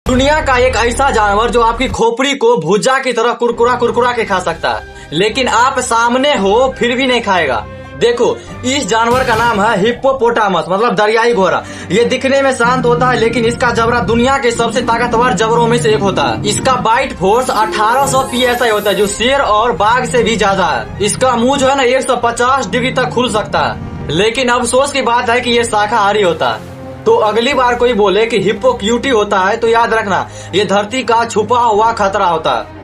दुनिया का एक ऐसा जानवर जो आपकी खोपड़ी को भुजा की तरह कुरकुरा कुरकुरा के खा सकता है, लेकिन आप सामने हो फिर भी नहीं खाएगा। देखो, इस जानवर का नाम है हिप्पोपोटामस, मतलब दरियाई घोड़ा। ये दिखने में शांत होता है, लेकिन इसका जबड़ा दुनिया के सबसे ताकतवर जबड़ों में से एक होता है। इसका बाइट फोर्स 1800 PSI होता है, जो शेर और बाघ से भी ज्यादा है। इसका मुंह जो है ना 150 डिग्री तक खुल सकता है, लेकिन अफसोस की बात है कि ये शाकाहारी होता है। तो अगली बार कोई बोले कि हिप्पो क्यूटी होता है, तो याद रखना ये धरती का छुपा हुआ खतरा होता है।